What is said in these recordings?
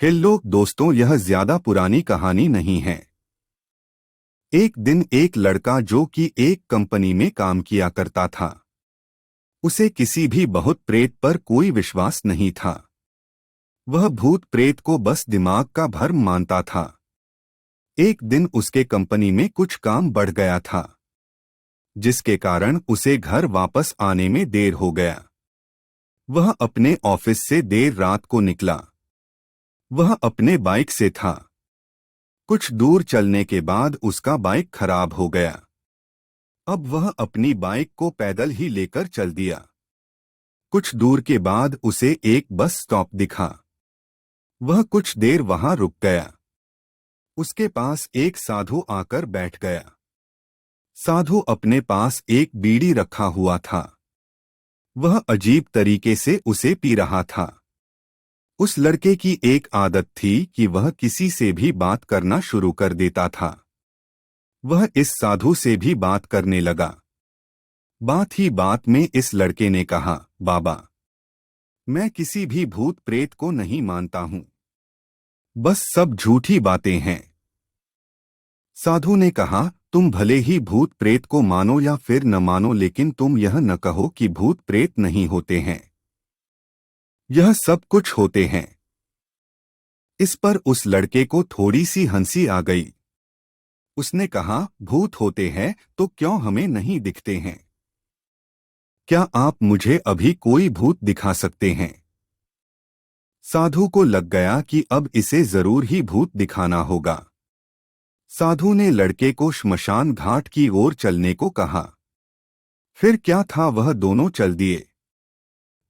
Hello दोस्तों, यह ज्यादा पुरानी कहानी नहीं है। एक दिन एक लड़का जो कि एक कंपनी में काम किया करता था, उसे किसी भी भूत प्रेत पर कोई विश्वास नहीं था। वह भूत प्रेत को बस दिमाग का भ्रम मानता था। एक दिन उसके कंपनी में कुछ काम बढ़ गया था, जिसके कारण उसे घर वापस आने में देर हो गया। वह अपने ऑफिस से देर रात को निकला। वह अपने बाइक से था। कुछ दूर चलने के बाद उसका बाइक खराब हो गया। अब वह अपनी बाइक को पैदल ही लेकर चल दिया। कुछ दूर के बाद उसे एक बस स्टॉप दिखा। वह कुछ देर वहां रुक गया। उसके पास एक साधु आकर बैठ गया। साधु अपने पास एक बीड़ी रखा हुआ था। वह अजीब तरीके से उसे पी रहा था। उस लड़के की एक आदत थी कि वह किसी से भी बात करना शुरू कर देता था। वह इस साधु से भी बात करने लगा। बात ही बात में इस लड़के ने कहा, बाबा, मैं किसी भी भूत प्रेत को नहीं मानता हूं। बस सब झूठी बातें हैं। साधु ने कहा, तुम भले ही भूत प्रेत को मानो या फिर न मानो, लेकिन तुम यह न कहो कि भूत प्रेत नहीं होते हैं। यह सब कुछ होते हैं। इस पर उस लड़के को थोड़ी सी हंसी आ गई। उसने कहा, भूत होते हैं तो क्यों हमें नहीं दिखते हैं? क्या आप मुझे अभी कोई भूत दिखा सकते हैं? साधु को लग गया कि अब इसे जरूर ही भूत दिखाना होगा। साधु ने लड़के को श्मशान घाट की ओर चलने को कहा। फिर क्या था, वह दोनों चल दिए।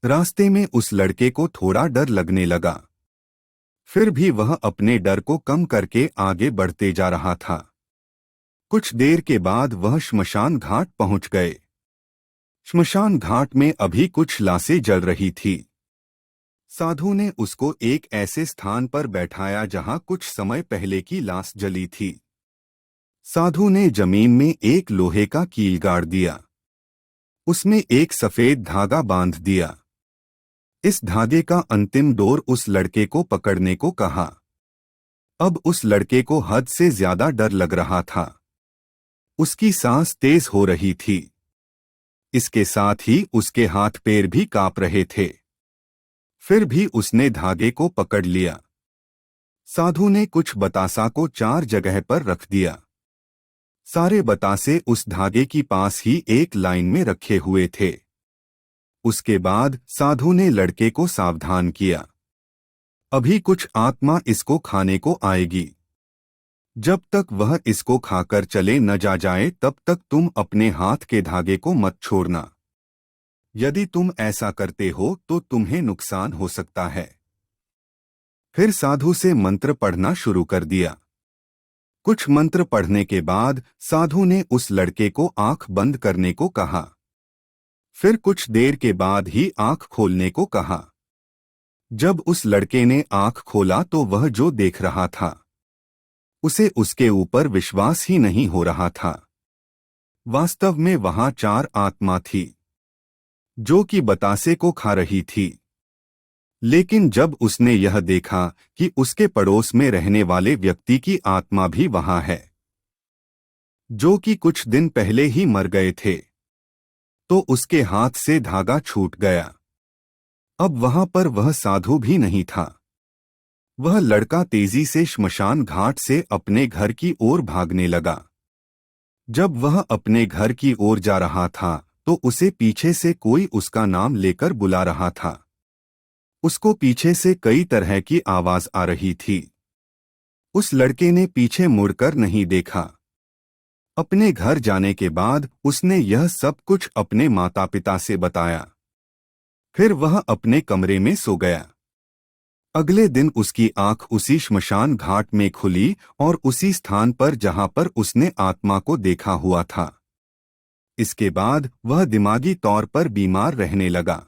रास्ते में उस लड़के को थोड़ा डर लगने लगा। फिर भी वह अपने डर को कम करके आगे बढ़ते जा रहा था। कुछ देर के बाद वह श्मशान घाट पहुंच गए। श्मशान घाट में अभी कुछ लाशें जल रही थी। साधु ने उसको एक ऐसे स्थान पर बैठाया जहां कुछ समय पहले की लाश जली थी। साधु ने जमीन में एक लोहे का कील गाड़ दिया। उसमें एक सफेद धागा बांध दिया। इस धागे का अंतिम डोर उस लड़के को पकड़ने को कहा। अब उस लड़के को हद से ज्यादा डर लग रहा था। उसकी सांस तेज हो रही थी। इसके साथ ही उसके हाथ पैर भी कांप रहे थे। फिर भी उसने धागे को पकड़ लिया। साधु ने कुछ बतासा को 4 जगह पर रख दिया। सारे बतासे उस धागे की पास ही एक लाइन में रखे हुए थे। उसके बाद साधु ने लड़के को सावधान किया, अभी कुछ आत्मा इसको खाने को आएगी। जब तक वह इसको खाकर चले न जाए तब तक तुम अपने हाथ के धागे को मत छोड़ना। यदि तुम ऐसा करते हो तो तुम्हें नुकसान हो सकता है। फिर साधु से मंत्र पढ़ना शुरू कर दिया। कुछ मंत्र पढ़ने के बाद साधु ने उस लड़के को आंख बंद करने को कहा। फिर कुछ देर के बाद ही आंख खोलने को कहा। जब उस लड़के ने आंख खोला तो वह जो देख रहा था, उसे उसके ऊपर विश्वास ही नहीं हो रहा था। वास्तव में वहां 4 आत्मा थी, जो कि बतासे को खा रही थी। लेकिन जब उसने यह देखा कि उसके पड़ोस में रहने वाले व्यक्ति की आत्मा भी वहां है, जो कि कुछ दिन पहले ही मर गए थे, तो उसके हाथ से धागा छूट गया। अब वहां पर वह साधु भी नहीं था। वह लड़का तेजी से श्मशान घाट से अपने घर की ओर भागने लगा। जब वह अपने घर की ओर जा रहा था तो उसे पीछे से कोई उसका नाम लेकर बुला रहा था। उसको पीछे से कई तरह की आवाज आ रही थी। उस लड़के ने पीछे मुड़कर नहीं देखा। अपने घर जाने के बाद उसने यह सब कुछ अपने माता पिता से बताया। फिर वह अपने कमरे में सो गया। अगले दिन उसकी आंख उसी श्मशान घाट में खुली और उसी स्थान पर जहां पर उसने आत्मा को देखा हुआ था। इसके बाद वह दिमागी तौर पर बीमार रहने लगा।